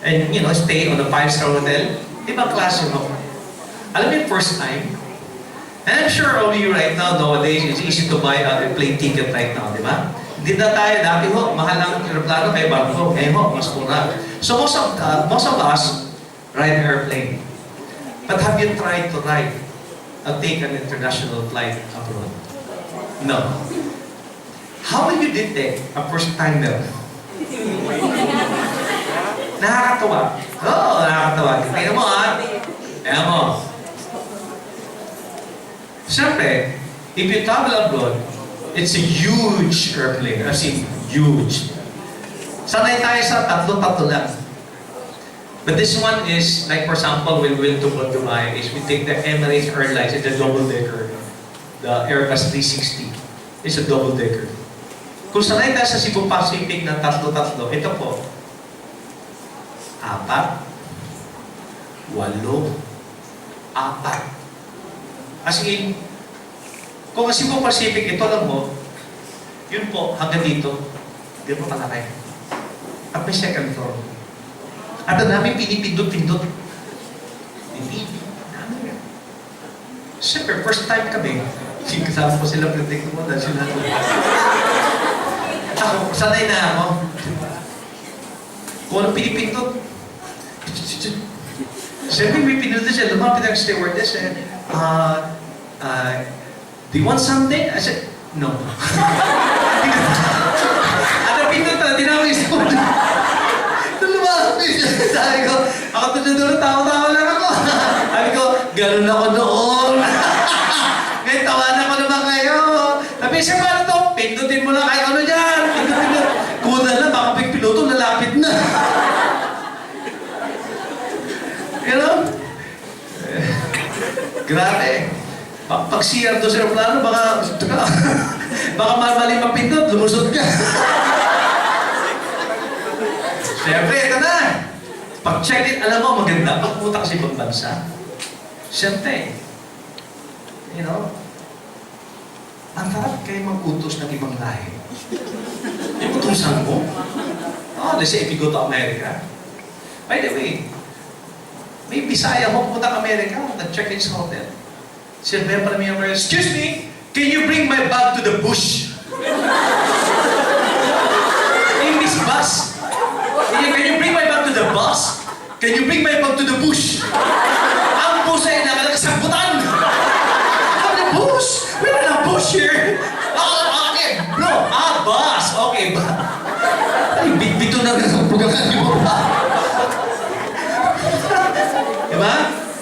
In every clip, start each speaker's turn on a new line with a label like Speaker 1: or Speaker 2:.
Speaker 1: and stay on a 5-star hotel. Di ba klase mo? Alam mo yung first time? And I'm sure all of you right now, nowadays, it's easy to buy a plane ticket right now, di ba? Hindi na tayo, dati mahal ang aeroplano, kaya bago ngayon mas mura. So most of us ride an airplane. But have you tried to take an international flight abroad? No. How will you detect a first timer? Nakakatawa. Oo, nakakatawa. Tingnan mo Tingnan mo. Siyempre, if you travel abroad, it's a huge airplane. As in, huge. Sanay tayo sa tatlo-tatlo lang. But this one is, like for example, when we went to Dubai, is we take the Emirates Airlines, it's a double-decker. The Airbus 360. It's a double-decker. Kung sanay tayo sa Cebu Pacific na tatlo-tatlo, ito po, 4, 8, 4. As in, kung ang Cebu Pacific, ito lang mo, yun po, hanggang dito, di po malaki. At may second floor. At ang namin pinipindot-pindot. Hindi. Namin yan. Siyempre, first time kami, kasama ko sila predict mo dahil sila. Ako, sanay na ako. Kung anong pinipindot, siyempre may pinindot siya, lumapit ang stewardess do you want something? I said, no. At ang pindot na, tinawag yung stewardess. Sabi ko, ako tuloy tawa-tawa lang ako. Sabi ko, ganun ako noon. Ngayon, tawanan ko naman kayo. Sabi siya, paano to? Pindutin mo lang kahit ano dyan. Pindutin mo. Kuna na, baka piloto, nalapit na. You know? Grabe. Pag CR doon sa aeroplano, baka mali mapindot, lumusot ka. Siyempre, ito na. Pag-check it, alam mo, maganda. Pagpunta kasi ibang bansa. Siyempre, ang harap kayo mag-utos ng ibang lahi. Yung utusan mo. Let's say, if you go to America. By the way, may Bisaya mo pumunta ka America, nag-check-in sa hotel. Siyempre pala may America, excuse me, can you bring my bag to the bush? In this bus. Can you bring my bag to the bus? Can you bring my bag to the bush? Ang bush ay nakasagbutan. The bush? We don't have bush here. Okay, bro. Bus. Okay, ba? Ay, bito na ang pugakan mo ba? Diba?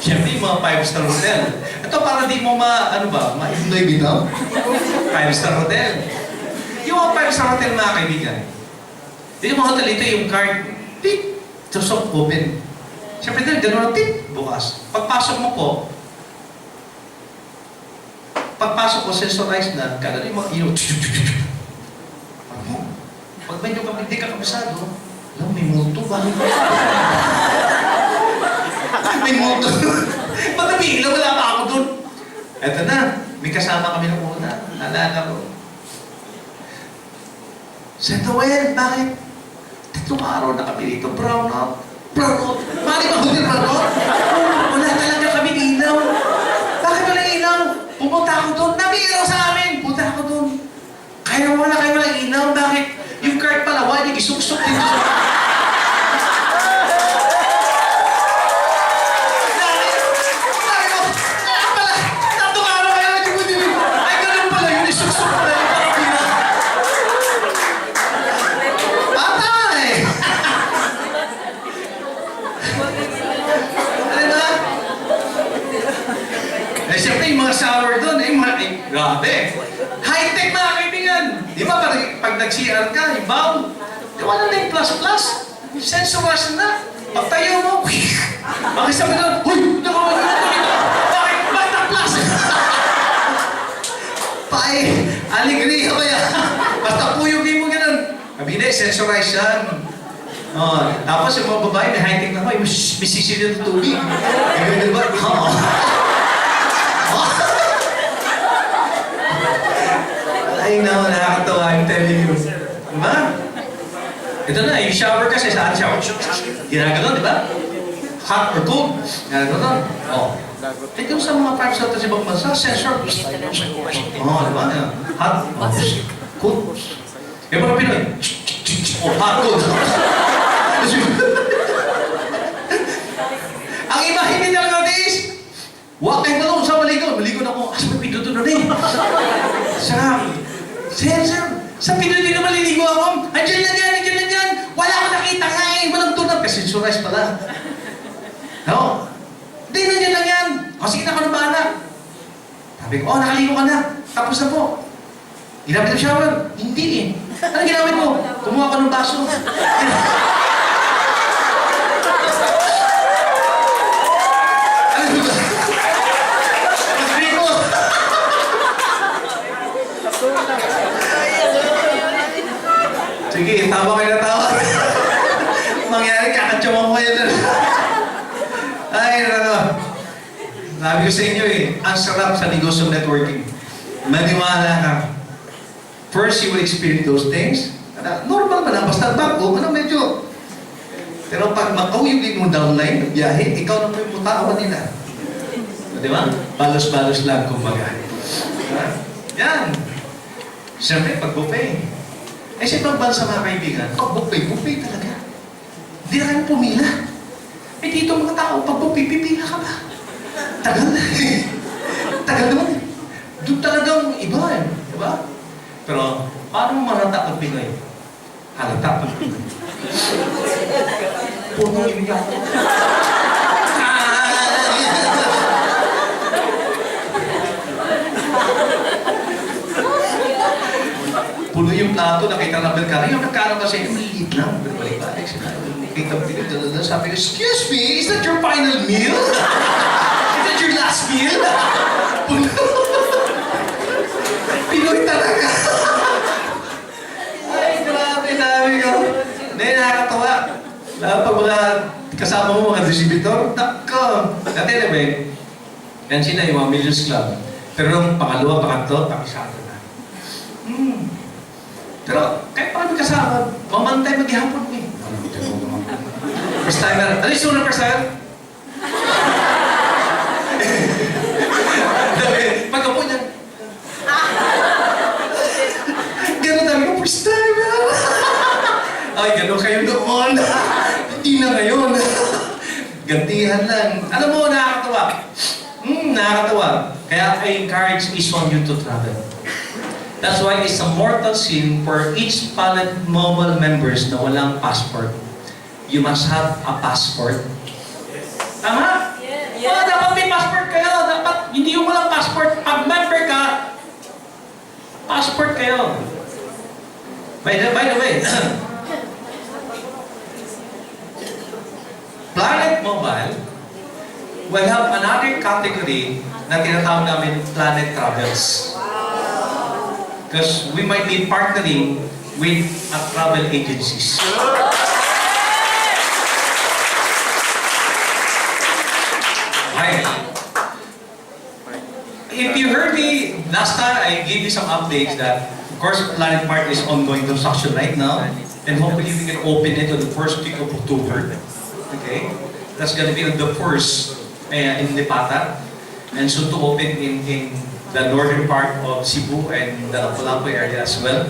Speaker 1: Siyempre, yung mga 5-star hotel. Ito para di mo ma-enjoy bitaw? 5-star hotel. Yung mga 5-star hotel, mga kaibigan, yung mga hotel ito, yung card, tip, soft open. Siyempre din, gano'n ang tip, bukas. Pagpasok mo, sensorized na, gano'n yung mga pag medyo hindi ka kabisado, may multo ba? May multo. Ba't nabihilaw, wala pa ako dun? Eto na, may kasama kami ng una. Naalala ko. Said, Noel, bakit? 3 araw na kami dito, brown out. Mali ba hotel brown out? Wala talaga kami ilaw. Bakit wala ilaw? Pumunta ako doon. Nabihilaw sa amin. Punta ako doon. Kaya wala kayo walang ilaw. Bakit? Yung card pala, wala niya isuksok dito sa... Siyempre, yung mga shower doon, grabe. High-tech mga kaibigan. Di ba, pag nag-CR ka, ibaw, wala na yung plus-plus. Sensoras na. Pag tayo mo, bakit sabi doon, huy, bakit plus? Pae, aligriya ba yan? Basta puyugin mo ganun. Sabi, hindi, sensorize yan. Tapos yung mga babae, may high-tech na may sisilid ng tubig. Di ba? Ay, nakakatawa, I'm telling you. Diba? Ito na, yung shower kasi, saan shower? Ginagano, di ba? Hot or cold? Ginagano. Oh. Ito sa mga five-star sa ibang bansa, sensor. Di ba? Hot, cold. Yung mga Pinoy, hot, cold. Ang iba hindi talaga is, wag kayo doon sa maligo. Maligo na ako, may pinto doon eh. Sa Pinoy din na maliligo ako. Andiyan lang yan. Wala akong nakita nga eh. Walang tunod. Kasi sunrise pala. No? Hindi, nandiyan lang yan. O sige na ako ng bahala. Sabi ko, nakaligo ka na. Tapos na po. Ginamit ang shower? Hindi eh. Ano ginamit mo? Kumuha ko ng baso. Sige, tawa kayo na tawa. Mangyari, kakatsyawang ko kayo na. Ay, sabi ko sa inyo eh, ang sarap sa negosyo networking. Maniwala ka. First, you will experience those things. Normal man lang, basta bago, medyo. Pero pag makahuyugin mo downline, biyahe, ikaw na po yung mutawa nila. Di ba? Balos-balos lang, kumbaga. Yan. Siyempre, pag-buffet. Eh, sa ibang bansa mga kaibigan, pag-buffet talaga. Hindi na kayo pumila. Eh, dito mga tao, pag-buffet, pipila ka ba? Tagal na. Tagal naman. Doon talagang iba eh. Diba? Pero, paano mo marata ang Pinoy? Halata ang Pinoy. Puno yung iyak. Puno yung plato, nakita namin ka rin. Yung nagkano kasi, maliit lang. Pero balik-balik sila. Nakita mo pinagdala. Sabi ko, excuse me, is that your final meal? Is that your last meal? Puno. Pinoy talaga. Ay, grabe, sabi ko. Hindi, nakakatawa. Pag mga kasama mo, mga distributor, nako. Dati naman, yan sila yung mga Millions Club. Pero nung pangalawa, pangatlo, pakisado na. Pero kahit pa kami kasama, mamantay maghihapon ko eh. First timer. Ano yung sunod first timer? Pagkapo niya. Gano'n dami ko, first timer. Ay, gano'n kayo noon. Hindi na ngayon. Gantihan lang. Alam mo, nakakatawa. Nakakatawa. Kaya I encourage each one you to travel. That's why it's a mortal sin for each Planet Mobile members na walang passport. You must have a passport. Tama? Yes. Oh, dapat may passport kayo. Dapat, hindi yung walang passport. Pag member ka, passport kayo. By the way, Planet Mobile will have another category na tinatawag namin Planet Travels. Because we might be partnering with travel agencies. Right. If you heard me last time, I gave you some updates that, of course, Planet Park is ongoing construction right now, and hopefully we can open it on the first week of October. Okay, that's going to be the first in Lipata, and soon to open in the northern part of Cebu and the Lapu-Lapu area as well.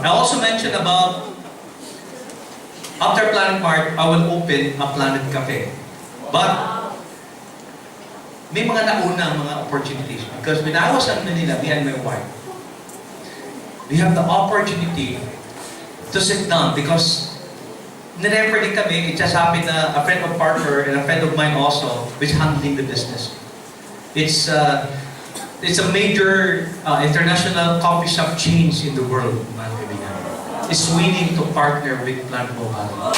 Speaker 1: I also mentioned about after Planet Park, I will open a Planet Cafe. But may mga nauna mga opportunities because when I was in Manila, me and my wife, we have the opportunity to sit down because nirefer din kami, it just happened na a friend of partner and a friend of mine also which handling the business. It's a major international coffee shop chains in the world, mga kaibigan. It's willing to partner with Planet Mobile.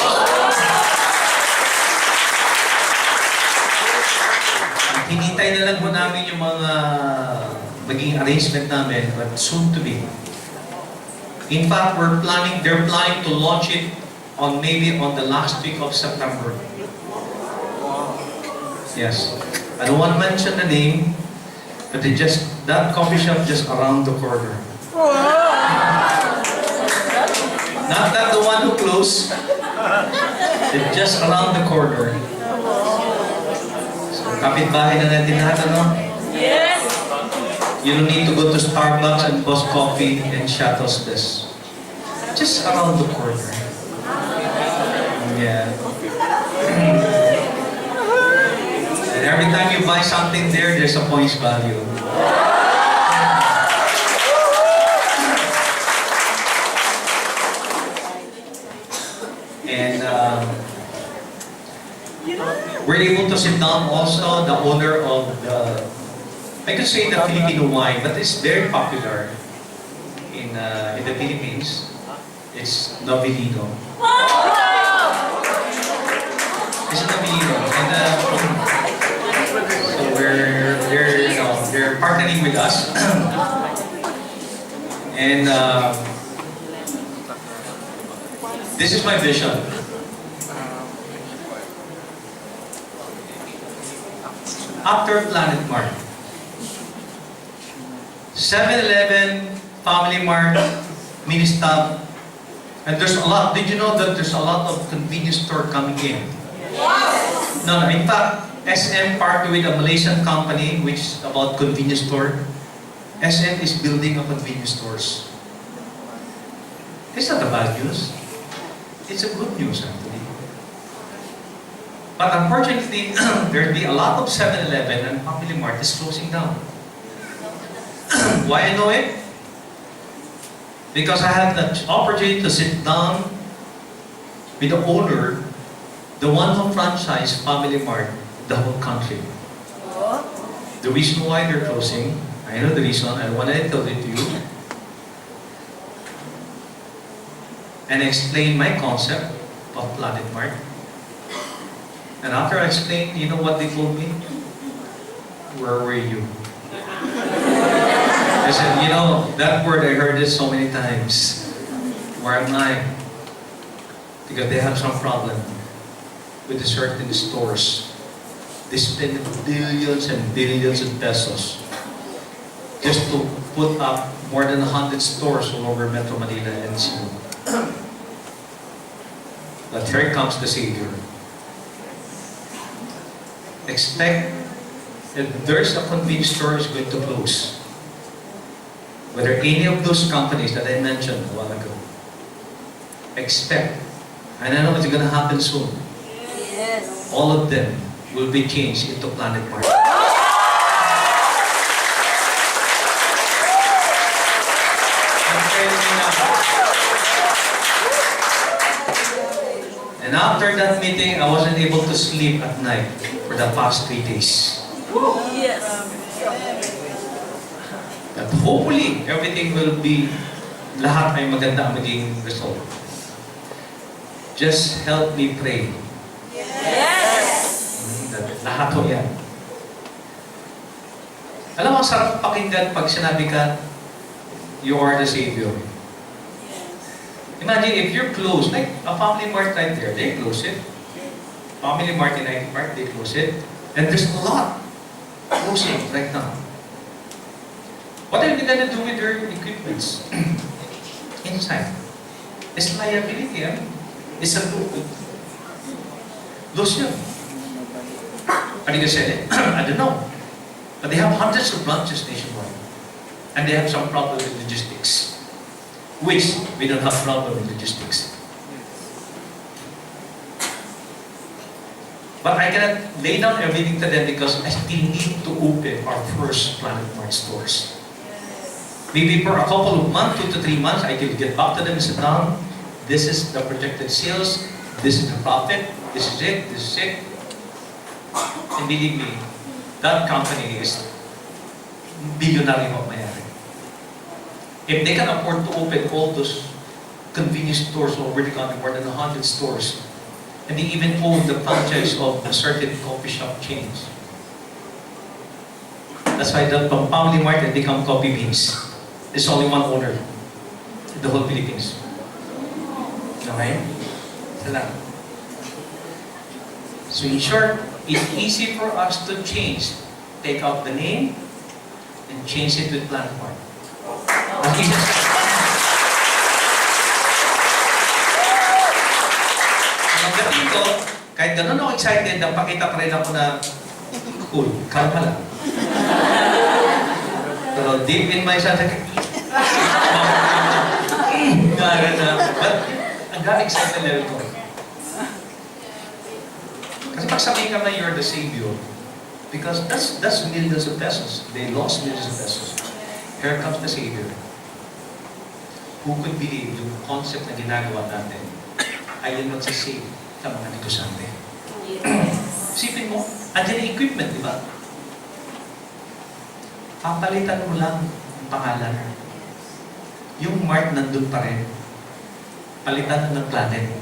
Speaker 1: Hinintay na lang po namin yung mga maging arrangement namin, but soon to be. In fact, they're planning to launch it maybe on the last week of September. Yes. I don't want to mention the name, but that coffee shop just around the corner. Not that the one who closed. It's just around the corner. So, kapitbahay na natin lahat, ano?
Speaker 2: Yes!
Speaker 1: You don't need to go to Starbucks and Boss Coffee and Shuttle's this. Just around the corner. Yeah. And every time you buy something there, there's a points value. And we're able to sit down also the owner of the, I could say the Filipino wine, but it's very popular in the Philippines. It's Novelino. It's Novelino. And so they're partnering with us. And this is my vision. After Planet Mart, 7-Eleven, Family Mart, Mini Stop, and there's a lot. Did you know that there's a lot of convenience store coming in? No, in fact, SM partnered with a Malaysian company which is about convenience store. SM is building a convenience stores. It's not a bad news. It's a good news actually. But unfortunately, there'll be a lot of 7-Eleven and Family Mart is closing down. Why I know it? Because I had the opportunity to sit down with the owner, the one who franchised Family Mart, the whole country. The reason why they're closing, I know the reason, I want to tell it to you. And explain my concept of Planet Mart. And after I explained, you know what they told me? Where were you? I said, you know, that word I heard it so many times. Where am I? Because they have some problem with the certain stores. They spend billions and billions of pesos just to put up more than 100 stores all over Metro Manila and Cebu. But here comes the Savior. Expect that there's a convenience store is going to close. Whether any of those companies that I mentioned a while ago, expect, and I know it's going to happen soon,
Speaker 2: Yes.
Speaker 1: all of them will be changed into Planet Mart. And after that meeting, I wasn't able to sleep at night for the past 3 days.
Speaker 2: Yes.
Speaker 1: That hopefully, everything will be, lahat ay maganda ang maging result. Just help me pray.
Speaker 2: Yes.
Speaker 1: That lahat ho yan. Alam mo, sarap pakinggan pag sinabi ka, you are the Savior. Imagine if you're close, like a Family Mart right there, they close it. Family Mart in IT Mart, they close it. And there's a lot closing right now. What are they gonna do with their equipments inside? It's liability, I mean. It's a lose yun. Are they gonna sell it? I don't know. But they have hundreds of branches nationwide. And they have some problem with logistics. Which we don't have problem with logistics. But I cannot lay down everything to them because I still need to open our first Planet Mart stores. Maybe for a couple of months, 2 to 3 months, I can get back to them and sit down. This is the projected sales. This is the profit. This is it. This is it. And believe me, that company is billionaire of mayari. If they can afford to open all those convenience stores over the country, more than 100 stores, and they even own the franchise of a certain coffee shop chains. That's why the Family Mart had become Coffee Beans. There's only one owner in the whole Philippines. Okay? Salamat. So in short, it's easy for us to change. Take out the name and change it with Planet Mart. pagdating ko, kahit ganun ako excited, napakita pa rin ako na cool, kalma lang. Pero deep in my soul, but ang gano'ng excited level ko. Kasi pag sabihin ka na you're the Savior, because that's millions of pesos. They lost millions of pesos. Here comes the Savior. Who could believe yung concept na ginagawa natin ay yun magsasave sa mga negosante? Isipin mo, andyan yung equipment, di ba? Papalitan mo lang ang pangalan. Yung mark nandun pa rin. Palitan mo ng planet.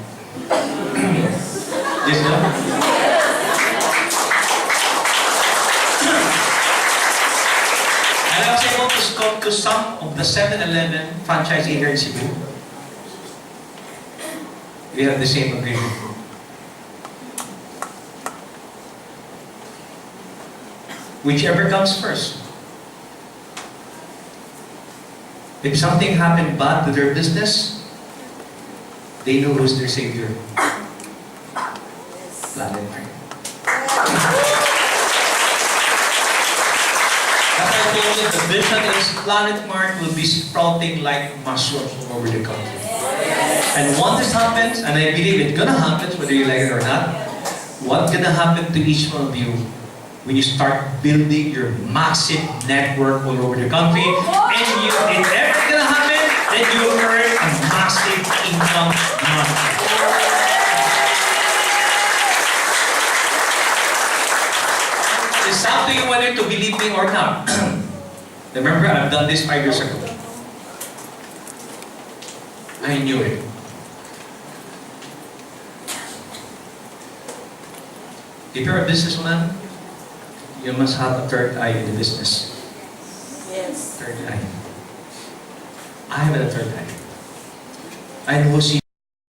Speaker 1: Yes, no? And I was able to talk to some of the 7-Eleven franchisee here in Cebu. We have the same agreement. Whichever comes first. If something happened bad to their business, they know who's their Savior. Planet Earth. As I told you, the vision is Planet Mart will be sprouting like mushrooms all over the country. And once this happens, and I believe it's gonna happen, whether you like it or not, what's gonna happen to each one of you when you start building your massive network all over the country, and if ever gonna happen, then you earn a massive income monthly. It's up to you whether to believe me or not. Remember, I've done this 5 years ago. I knew it. If you're a businessman, you must have a third eye in the business.
Speaker 2: Yes.
Speaker 1: Third eye. I have a third eye. I know who sees